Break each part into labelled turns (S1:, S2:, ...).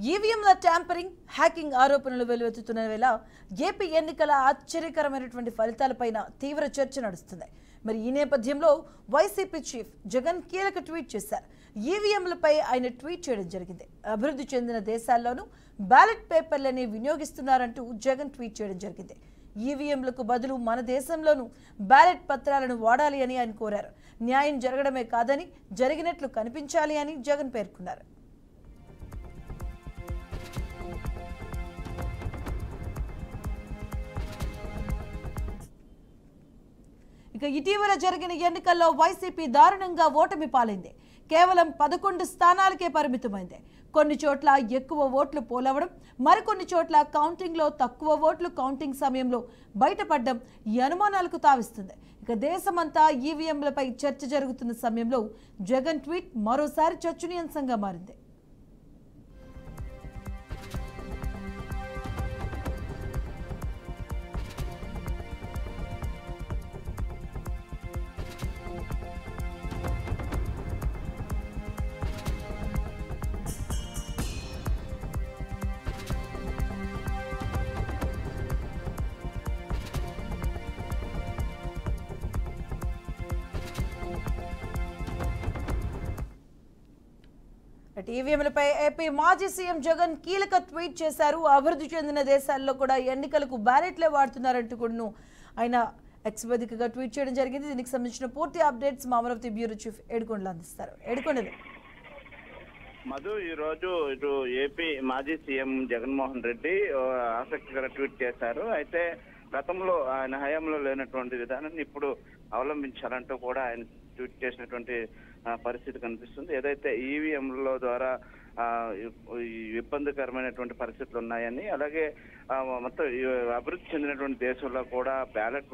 S1: ఈవీఎంల tampering hacking ఆరోపణలు వెలువెత్తుతున్న వేళ ఏపీ ఎన్నికల ఆశ్చర్యకరమైనటువంటి ఫలితాలపైన తీవ్ర చర్చ నడుస్తుంది. మరి ఈ నేపథ్యంలో వైసీపీ చీఫ్ జగన్ కీలక ట్వీట్ చేశారు. ఈవీఎంలపై ఆయన ట్వీట్ చేయడం జరిగింది. అభివృద్ధి చెందిన దేశాల్లోనూ బ్యాలెట్ పేపర్లని వినియోగిస్తున్నారంటూ జగన్ ట్వీట్ చేయడం జరిగింది. ఈవీఎంలకు బదులు మన దేశంలోనూ బ్యాలెట్ పత్రాలను వాడాలి అని ఆయన కోరారు. న్యాయం జరగడమే కాదని జరిగినట్లు కనిపించాలి అని జగన్ పేర్కొన్నారు. ఇక ఇటీవల జరిగిన ఎన్నికల్లో వైసీపీ దారుణంగా ఓటమి పాలైంది. కేవలం 11 స్థానాలకే పరిమితమైంది. కొన్ని చోట్ల ఎక్కువ ఓట్లు పోలవడం, మరికొన్ని చోట్ల కౌంటింగ్లో తక్కువ ఓట్లు కౌంటింగ్ సమయంలో బయటపడడం ఈ అనుమానాలకు తావిస్తుంది. ఇక దేశమంతా ఈవీఎంలపై చర్చ జరుగుతున్న సమయంలో జగన్ ట్వీట్ మరోసారి చర్చనీయాంశంగా మారింది. ఈవీఎంలపై ఏపీ మాజీ సీఎం జగన్ కీలక ట్వీట్ చేశారు. అభివృద్ధి చెందిన దేశాల్లో కూడా ఎన్నికలకు బ్యాలెట్లే వాడుతున్నారంటూ కూడా ఆయన ఎక్స్ వేదికగా ట్వీట్ చేయడం జరిగింది. దీనికి సంబంధించిన పూర్తి అప్డేట్స్ మా అమరావతి బ్యూరో చీఫ్ ఏడుకొండలు అందిస్తారు. ఏడుకొండలు
S2: మధు, ఈ రోజు ఇటు ఏపీ మాజీ సీఎం జగన్మోహన్ రెడ్డి ఆసక్తికర ట్వీట్ చేశారు. అయితే గతంలో ఆయన హయాంలో లేనటువంటి విధానాన్ని ఇప్పుడు అవలంబించాలంటూ కూడా ఆయన ట్వీట్ చేసినటువంటి పరిస్థితి కనిపిస్తుంది. ఏదైతే ఈవీఎంల ద్వారా ఇబ్బందికరమైనటువంటి పరిస్థితులు ఉన్నాయని, అలాగే మొత్తం అభివృద్ధి చెందినటువంటి దేశంలో కూడా బ్యాలెట్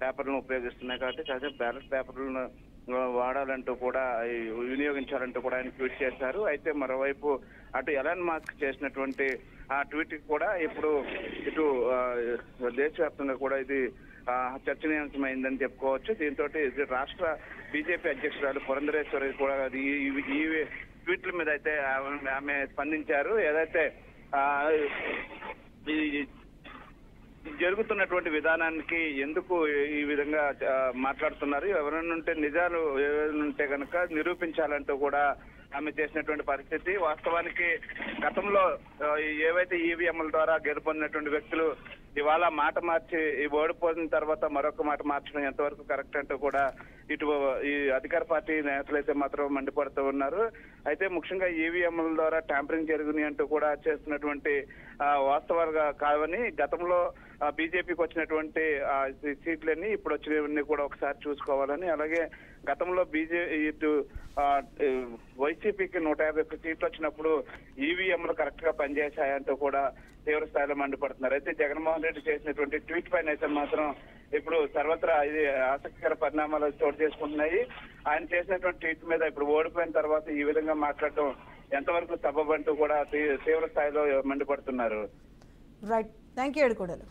S2: పేపర్లను ఉపయోగిస్తున్నాయి కాబట్టి అదే బ్యాలెట్ పేపర్లను వాడాలంటూ కూడా వినియోగించాలంటూ కూడా ఆయన ట్వీట్ చేశారు. అయితే మరోవైపు అటు ఎలాన్ మాస్క్ చేసినటువంటి ఆ ట్వీట్ కూడా ఇప్పుడు ఇటు దేశవ్యాప్తంగా కూడా ఇది చర్చనీయాంశమైందని చెప్పుకోవచ్చు. దీంతో రాష్ట్ర బీజేపీ అధ్యక్షురాలు పురంధరేశ్వరి కూడా ఈ ట్వీట్ల మీద అయితే ఆమె స్పందించారు. ఏదైతే జరుగుతున్నటువంటి విధానానికి ఎందుకు ఈ విధంగా మాట్లాడుతున్నారు, ఎవరైనా ఉంటే నిజాలు ఎవరైనా ఉంటే కనుక నిరూపించాలంటూ కూడా ఆమె చేసినటువంటి పరిస్థితి. వాస్తవానికి గతంలో ఏవైతే ఈవీఎంల ద్వారా గెలుపొందినటువంటి వ్యక్తులు ఇవాళ మాట మార్చి ఓడిపోయిన తర్వాత మరొక మాట మార్చడం ఎంతవరకు కరెక్ట్ అంటూ కూడా ఇటు ఈ అధికార పార్టీ నేతలు అయితే మాత్రం మండిపడుతూ ఉన్నారు. అయితే ముఖ్యంగా ఈవీఎంల ద్వారా ట్యాంపరింగ్ జరిగింది అంటూ కూడా చేస్తున్నటువంటి వాస్తవాలుగా కావని, గతంలో బీజేపీకి వచ్చినటువంటి సీట్లన్నీ ఇప్పుడు వచ్చినవన్నీ కూడా ఒకసారి చూసుకోవాలని, అలాగే గతంలో ఇటు వైసీపీకి 151 సీట్లు వచ్చినప్పుడు ఈవీఎంలు కరెక్ట్ గా పనిచేశాయంటూ కూడా తీవ్ర స్థాయిలో మండిపడుతున్నారు. అయితే జగన్మోహన్ రెడ్డి చేసినటువంటి ట్వీట్ పైన అయితే మాత్రం ఇప్పుడు సర్వత్రా ఇది ఆసక్తికర పరిణామాలు చోటు చేసుకుంటున్నాయి. ఆయన చేసినటువంటి ట్వీట్ మీద ఇప్పుడు ఓడిపోయిన తర్వాత ఈ విధంగా మాట్లాడటం ఎంతవరకు సబబంటూ కూడా తీవ్ర స్థాయిలో మండిపడుతున్నారు.
S1: Right, thank you Yedukondalu.